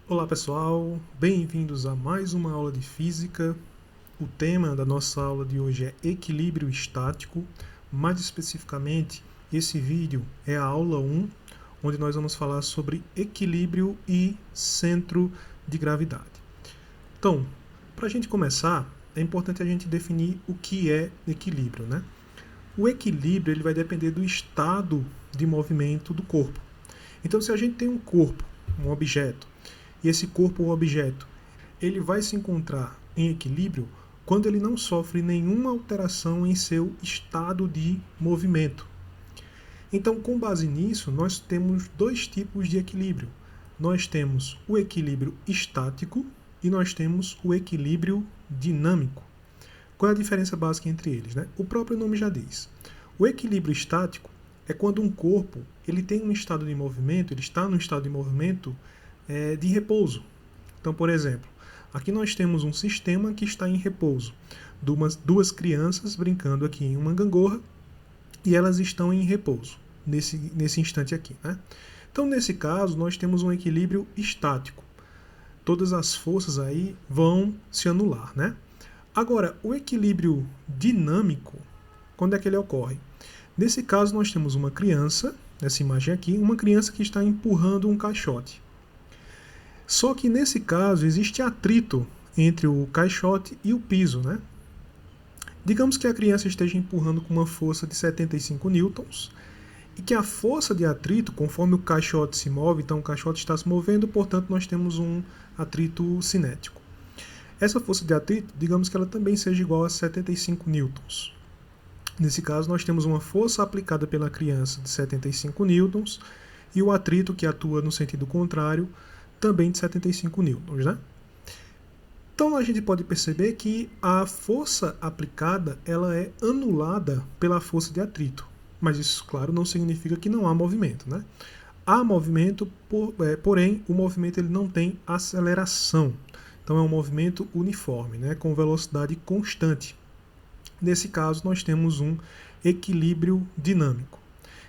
Olá pessoal, bem-vindos a mais uma aula de física. O tema da nossa aula de hoje é equilíbrio estático. Mais especificamente, esse vídeo é a aula 1, onde nós vamos falar sobre equilíbrio e centro de gravidade. Então, para a gente começar, é importante a gente definir o que é equilíbrio, né? O equilíbrio ele vai depender do estado de movimento do corpo. Então, se a gente tem um corpo, um objeto, e esse corpo ou objeto ele vai se encontrar em equilíbrio quando ele não sofre nenhuma alteração em seu estado de movimento. Então, com base nisso, nós temos dois tipos de equilíbrio. Nós temos o equilíbrio estático e nós temos o equilíbrio dinâmico. Qual é a diferença básica entre eles, né? O próprio nome já diz. O equilíbrio estático é quando um corpo ele tem um estado de movimento, ele está no estado de movimento de repouso. Então, por exemplo, aqui nós temos um sistema que está em repouso. Duas crianças brincando aqui em uma gangorra e elas estão em repouso nesse instante aqui, né? Então, nesse caso, nós temos um equilíbrio estático. Todas as forças aí vão se anular, né? Agora, o equilíbrio dinâmico, quando é que ele ocorre? Nesse caso, nós temos uma criança, nessa imagem aqui, uma criança que está empurrando um caixote. Só que nesse caso existe atrito entre o caixote e o piso, né? Digamos que a criança esteja empurrando com uma força de 75 newtons e que a força de atrito, conforme o caixote se move, então o caixote está se movendo, portanto nós temos um atrito cinético. Essa força de atrito, digamos que ela também seja igual a 75 newtons. Nesse caso, nós temos uma força aplicada pela criança de 75 newtons e o atrito que atua no sentido contrário também de 75 newtons, né? Então a gente pode perceber que a força aplicada ela é anulada pela força de atrito, mas isso, claro, não significa que não há movimento, né? Há movimento, porém o movimento ele não tem aceleração. Então é um movimento uniforme, né, com velocidade constante. Nesse caso, nós temos um equilíbrio dinâmico.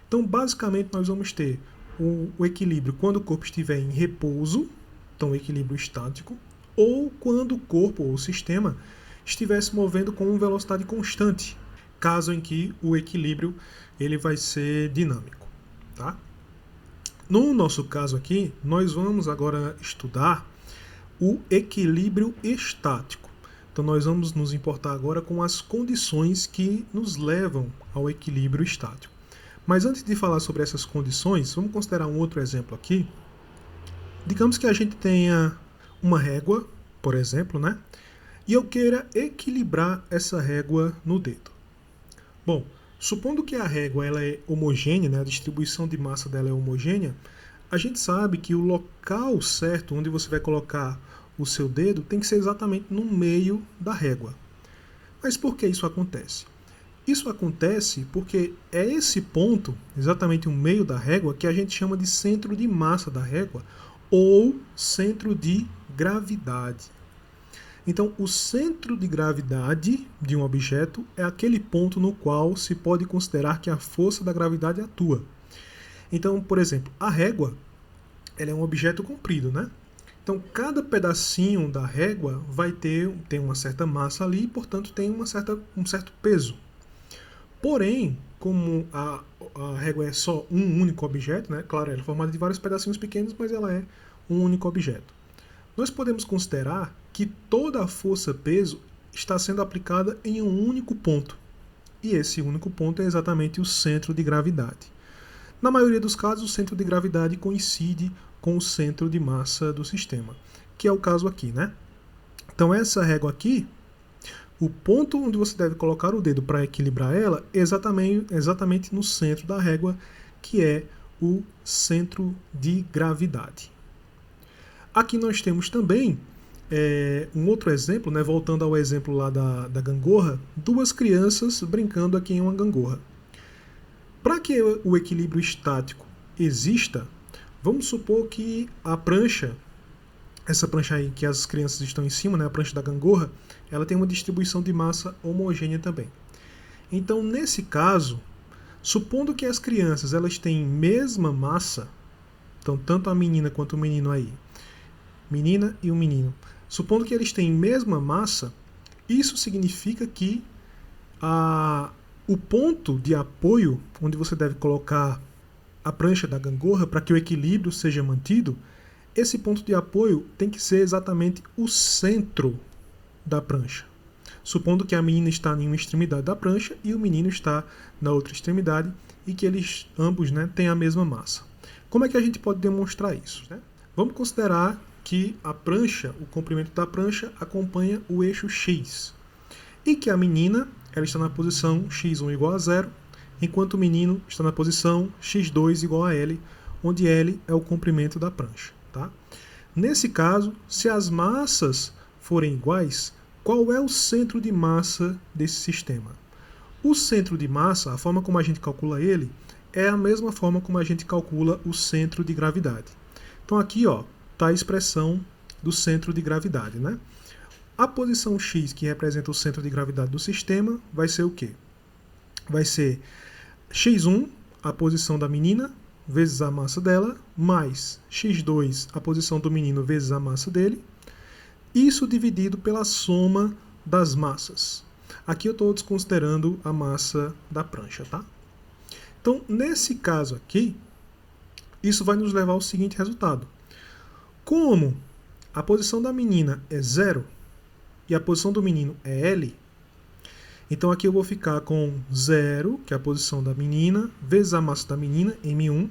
Então, basicamente, nós vamos ter o equilíbrio quando o corpo estiver em repouso, então equilíbrio estático, ou quando o corpo ou o sistema estiver se movendo com velocidade constante, caso em que o equilíbrio ele vai ser dinâmico, tá? No nosso caso aqui, nós vamos agora estudar o equilíbrio estático. Então nós vamos nos importar agora com as condições que nos levam ao equilíbrio estático. Mas antes de falar sobre essas condições, vamos considerar um outro exemplo aqui. Digamos que a gente tenha uma régua, por exemplo, né? E eu queira equilibrar essa régua no dedo. Bom, supondo que a régua ela é homogênea, né? A distribuição de massa dela é homogênea, a gente sabe que o local certo onde você vai colocar o seu dedo tem que ser exatamente no meio da régua. Mas por que isso acontece? Isso acontece porque é esse ponto, exatamente o meio da régua, que a gente chama de centro de massa da régua ou centro de gravidade. Então, o centro de gravidade de um objeto é aquele ponto no qual se pode considerar que a força da gravidade atua. Então, por exemplo, a régua ela é um objeto comprido, né? Então, cada pedacinho da régua vai tem uma certa massa ali e, portanto, tem um certo peso. Porém, como a régua é só um único objeto, né? Claro, ela é formada de vários pedacinhos pequenos, mas ela é um único objeto. Nós podemos considerar que toda a força-peso está sendo aplicada em um único ponto. E esse único ponto é exatamente o centro de gravidade. Na maioria dos casos, o centro de gravidade coincide com o centro de massa do sistema, que é o caso aqui, né? Então essa régua aqui, o ponto onde você deve colocar o dedo para equilibrar ela é exatamente no centro da régua, que é o centro de gravidade. Aqui nós temos também um outro exemplo, né, voltando ao exemplo lá da gangorra, duas crianças brincando aqui em uma gangorra. Para que o equilíbrio estático exista, vamos supor que a prancha, essa prancha aí que as crianças estão em cima, né, a prancha da gangorra, ela tem uma distribuição de massa homogênea também. Então, nesse caso, supondo que as crianças elas têm mesma massa, então tanto a menina quanto o menino aí, menina e um menino. Supondo que eles têm mesma massa, isso significa que o ponto de apoio, onde você deve colocar a prancha da gangorra para que o equilíbrio seja mantido, esse ponto de apoio tem que ser exatamente o centro da prancha. Supondo que a menina está em uma extremidade da prancha e o menino está na outra extremidade e que eles ambos, né, têm a mesma massa. Como é que a gente pode demonstrar isso, né? Vamos considerar que a prancha, o comprimento da prancha, acompanha o eixo X e que a menina ela está na posição x1 igual a 0, enquanto o menino está na posição x2 igual a L, onde L é o comprimento da prancha. Tá? Nesse caso, se as massas forem iguais, qual é o centro de massa desse sistema? O centro de massa, a forma como a gente calcula ele, é a mesma forma como a gente calcula o centro de gravidade. Então aqui está a expressão do centro de gravidade, né? A posição x, que representa o centro de gravidade do sistema, vai ser o quê? Vai ser x1, a posição da menina, vezes a massa dela, mais x2, a posição do menino, vezes a massa dele. Isso dividido pela soma das massas. Aqui eu estou desconsiderando a massa da prancha, tá? Então, nesse caso aqui, isso vai nos levar ao seguinte resultado. Como a posição da menina é 0, e a posição do menino é L, então aqui eu vou ficar com 0, que é a posição da menina, vezes a massa da menina, M1,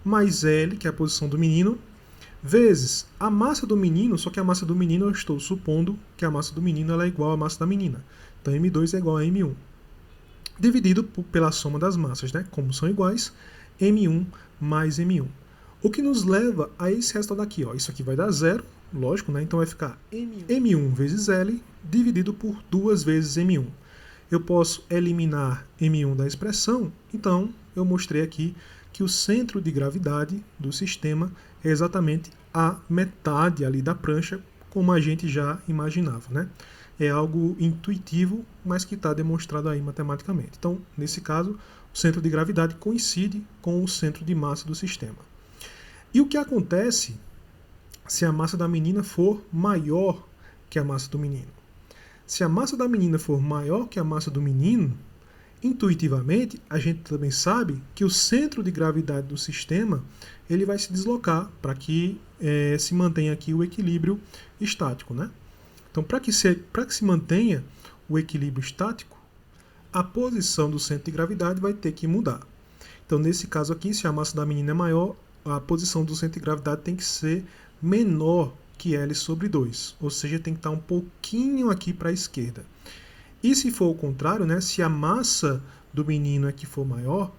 mais L, que é a posição do menino, vezes a massa do menino, só que a massa do menino eu estou supondo que a massa do menino ela é igual à massa da menina. Então M2 é igual a M1. Dividido pela soma das massas, né? Como são iguais, M1 mais M1. O que nos leva a esse resultado aqui. Isso aqui vai dar 0, lógico, né? Então vai ficar M1 vezes L dividido por 2 vezes M1. Eu posso eliminar M1 da expressão, então eu mostrei aqui que o centro de gravidade do sistema é exatamente a metade ali da prancha, como a gente já imaginava, né? É algo intuitivo, mas que está demonstrado aí matematicamente. Então, nesse caso, o centro de gravidade coincide com o centro de massa do sistema. E o que acontece se a massa da menina for maior que a massa do menino? Se a massa da menina for maior que a massa do menino, intuitivamente, a gente também sabe que o centro de gravidade do sistema ele vai se deslocar para que se mantenha aqui o equilíbrio estático, né? Então, para que se mantenha o equilíbrio estático, a posição do centro de gravidade vai ter que mudar. Então, nesse caso aqui, se a massa da menina é maior, a posição do centro de gravidade tem que ser menor que L sobre 2, ou seja, tem que estar um pouquinho aqui para a esquerda. E se for o contrário, né, se a massa do menino é que for maior,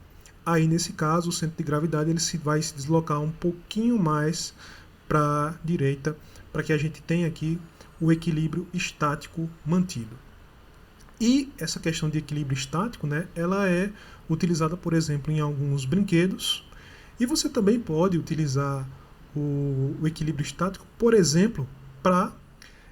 aí nesse caso o centro de gravidade ele vai se deslocar um pouquinho mais para a direita, para que a gente tenha aqui o equilíbrio estático mantido. E essa questão de equilíbrio estático, né, ela é utilizada, por exemplo, em alguns brinquedos, e você também pode utilizar o equilíbrio estático, por exemplo, para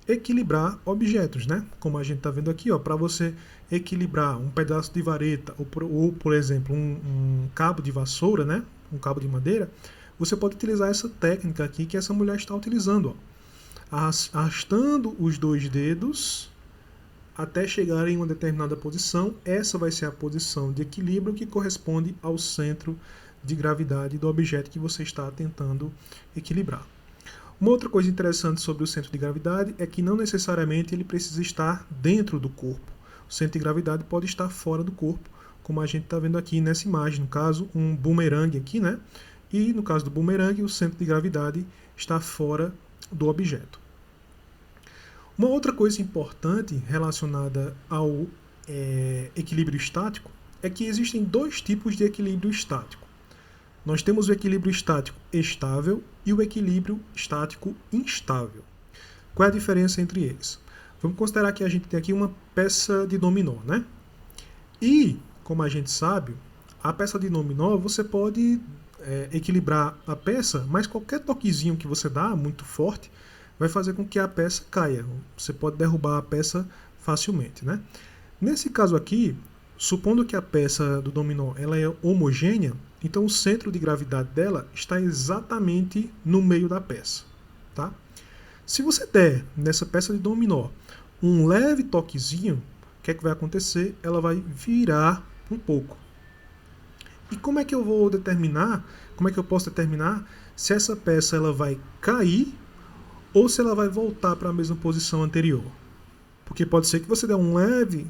equilibrar objetos, né? Como a gente está vendo aqui, para você equilibrar um pedaço de vareta ou por exemplo, um cabo de vassoura, né? Um cabo de madeira, você pode utilizar essa técnica aqui que essa mulher está utilizando, arrastando os 2 dedos até chegar em uma determinada posição. Essa vai ser a posição de equilíbrio que corresponde ao centro de gravidade do objeto que você está tentando equilibrar. Uma outra coisa interessante sobre o centro de gravidade é que não necessariamente ele precisa estar dentro do corpo. O centro de gravidade pode estar fora do corpo, como a gente está vendo aqui nessa imagem. No caso, um bumerangue aqui, né? E no caso do bumerangue, o centro de gravidade está fora do objeto. Uma outra coisa importante relacionada ao equilíbrio estático é que existem 2 tipos de equilíbrio estático. Nós temos o equilíbrio estático estável e o equilíbrio estático instável. Qual é a diferença entre eles? Vamos considerar que a gente tem aqui uma peça de dominó, né? E, como a gente sabe, a peça de dominó você pode equilibrar a peça, mas qualquer toquezinho que você dá, muito forte, vai fazer com que a peça caia. Você pode derrubar a peça facilmente, né? Nesse caso aqui, supondo que a peça do dominó ela é homogênea, então o centro de gravidade dela está exatamente no meio da peça, tá? Se você der nessa peça de dominó um leve toquezinho, o que é que vai acontecer? Ela vai virar um pouco. E como é que eu vou determinar, como é que eu posso determinar se essa peça ela vai cair ou se ela vai voltar para a mesma posição anterior? Porque pode ser que você der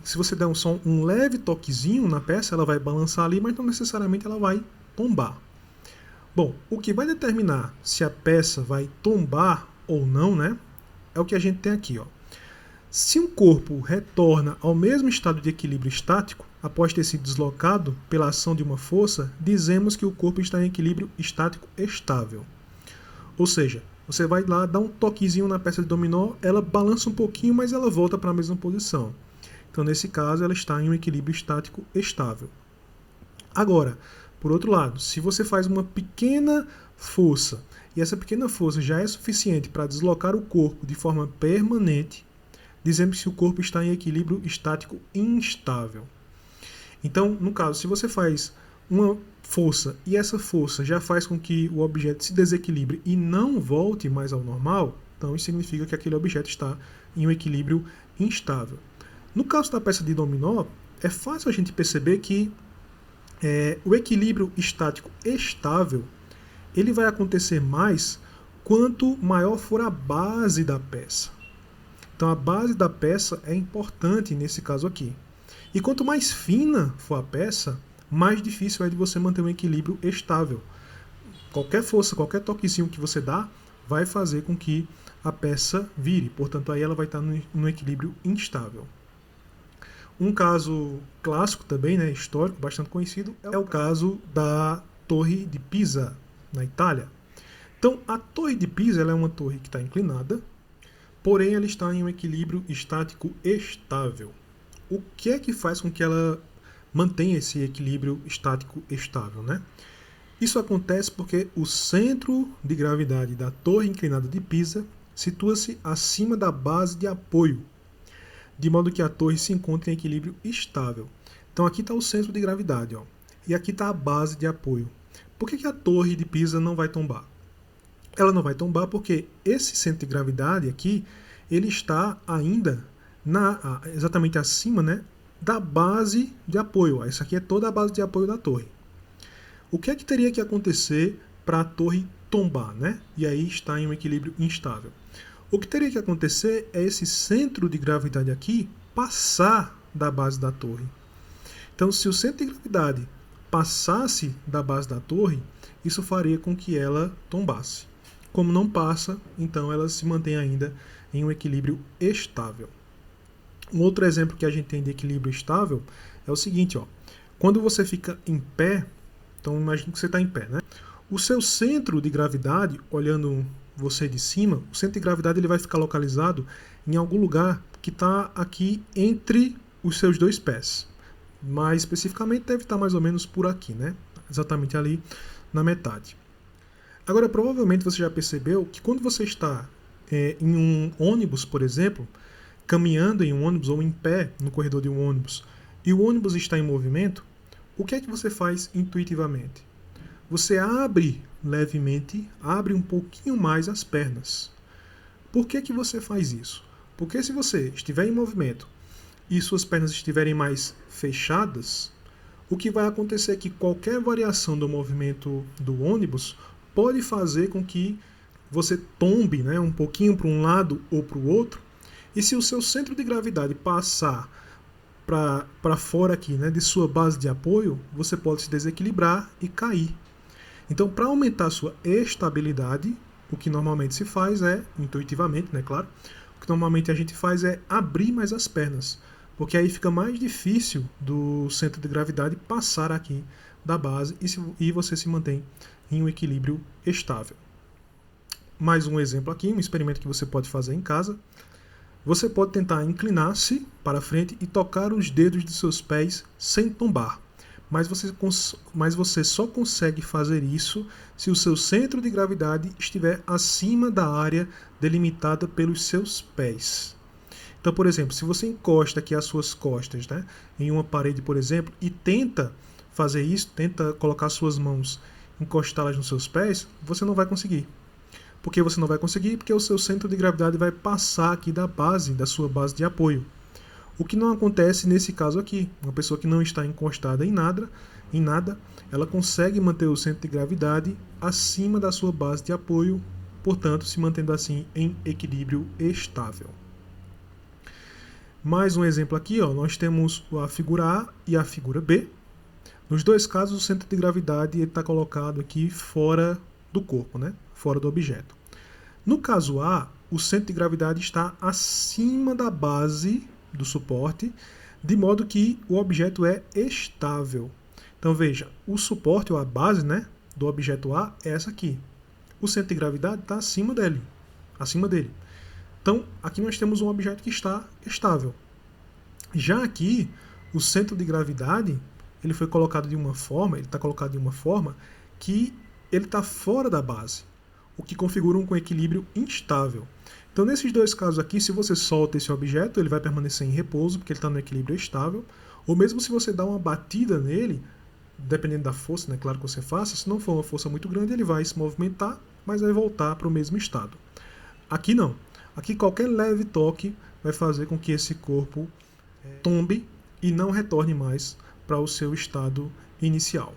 se você der só um leve toquezinho na peça, ela vai balançar ali, mas não necessariamente ela vai tombar. Bom, o que vai determinar se a peça vai tombar ou não, né, é o que a gente tem aqui, ó. Se um corpo retorna ao mesmo estado de equilíbrio estático, após ter sido deslocado pela ação de uma força, dizemos que o corpo está em equilíbrio estático estável. Ou seja, você vai lá, dá um toquezinho na peça de dominó, ela balança um pouquinho, mas ela volta para a mesma posição. Então, nesse caso, ela está em um equilíbrio estático estável. Agora, por outro lado, se você faz uma pequena força, e essa pequena força já é suficiente para deslocar o corpo de forma permanente, dizemos que o corpo está em equilíbrio estático instável. Então, no caso, se você faz uma força e essa força já faz com que o objeto se desequilibre e não volte mais ao normal, então isso significa que aquele objeto está em um equilíbrio instável. No caso da peça de dominó, é fácil a gente perceber que o equilíbrio estático estável ele vai acontecer mais quanto maior for a base da peça. Então a base da peça é importante nesse caso aqui. E quanto mais fina for a peça, mais difícil é de você manter um equilíbrio estável. Qualquer força, qualquer toquezinho que você dá, vai fazer com que a peça vire. Portanto, aí ela vai estar no equilíbrio instável. Um caso clássico também, né, histórico, bastante conhecido, é o caso da Torre de Pisa, na Itália. Então, a Torre de Pisa ela é uma torre que está inclinada, porém ela está em um equilíbrio estático estável. O que é que faz com que ela mantenha esse equilíbrio estático estável, né? Isso acontece porque o centro de gravidade da torre inclinada de Pisa situa-se acima da base de apoio, de modo que a torre se encontra em equilíbrio estável. Então aqui está o centro de gravidade, ó, e aqui está a base de apoio. Por que a torre de Pisa não vai tombar? Ela não vai tombar porque esse centro de gravidade aqui, ele está ainda exatamente acima, né, da base de apoio. Essa aqui é toda a base de apoio da torre. O que é que teria que acontecer para a torre tombar, né? E aí está em um equilíbrio instável. O que teria que acontecer é esse centro de gravidade aqui passar da base da torre. Então, se o centro de gravidade passasse da base da torre, isso faria com que ela tombasse. Como não passa, então ela se mantém ainda em um equilíbrio estável. Um outro exemplo que a gente tem de equilíbrio estável é o seguinte, ó. Quando você fica em pé, então imagine que você está em pé, né? O seu centro de gravidade, olhando você de cima, o centro de gravidade ele vai ficar localizado em algum lugar que está aqui entre os seus dois pés. Mais especificamente deve estar mais ou menos por aqui, né? Exatamente ali na metade. Agora, provavelmente você já percebeu que quando você está em um ônibus, por exemplo, caminhando em um ônibus ou em pé no corredor de um ônibus, e o ônibus está em movimento, o que é que você faz intuitivamente? Você abre levemente, abre um pouquinho mais as pernas. Por que você faz isso? Porque se você estiver em movimento e suas pernas estiverem mais fechadas, o que vai acontecer é que qualquer variação do movimento do ônibus pode fazer com que você tombe, né, um pouquinho para um lado ou para o outro. E se o seu centro de gravidade passar para fora aqui, né, de sua base de apoio, você pode se desequilibrar e cair. Então, para aumentar a sua estabilidade, o que normalmente se faz é, intuitivamente, né, claro, o que normalmente a gente faz é abrir mais as pernas, porque aí fica mais difícil do centro de gravidade passar aqui da base e você se mantém em um equilíbrio estável. Mais um exemplo aqui, um experimento que você pode fazer em casa. Você pode tentar inclinar-se para frente e tocar os dedos de seus pés sem tombar. Mas você só consegue fazer isso se o seu centro de gravidade estiver acima da área delimitada pelos seus pés. Então, por exemplo, se você encosta aqui as suas costas, né, em uma parede, por exemplo, e tenta fazer isso, tenta colocar suas mãos, encostá-las nos seus pés, você não vai conseguir. Por que você não vai conseguir? Porque o seu centro de gravidade vai passar aqui da sua base de apoio. O que não acontece nesse caso aqui. Uma pessoa que não está encostada em nada, ela consegue manter o centro de gravidade acima da sua base de apoio, portanto, se mantendo assim em equilíbrio estável. Mais um exemplo aqui, ó, nós temos a figura A e a figura B. Nos dois casos, o centro de gravidade está colocado aqui fora do corpo, né? Fora do objeto. No caso A, o centro de gravidade está acima da base do suporte, de modo que o objeto é estável. Então veja, o suporte ou a base, né, do objeto A é essa aqui. O centro de gravidade está acima dele. Então, aqui nós temos um objeto que está estável. Já aqui, o centro de gravidade, ele foi colocado de uma forma, ele está colocado de uma forma que ele está fora da base, o que configura um equilíbrio instável. Então, nesses dois casos aqui, se você solta esse objeto, ele vai permanecer em repouso, porque ele está no equilíbrio estável, ou mesmo se você dá uma batida nele, dependendo da força, né, claro que você faça, se não for uma força muito grande, ele vai se movimentar, mas vai voltar para o mesmo estado. Aqui não. Aqui qualquer leve toque vai fazer com que esse corpo tombe e não retorne mais para o seu estado inicial.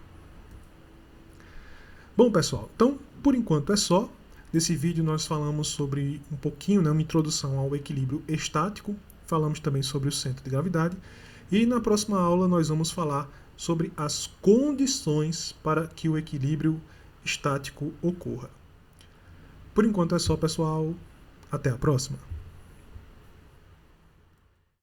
Bom, pessoal, então por enquanto é só. Nesse vídeo nós falamos sobre um pouquinho, né, uma introdução ao equilíbrio estático, falamos também sobre o centro de gravidade, e na próxima aula nós vamos falar sobre as condições para que o equilíbrio estático ocorra. Por enquanto é só, pessoal. Até a próxima!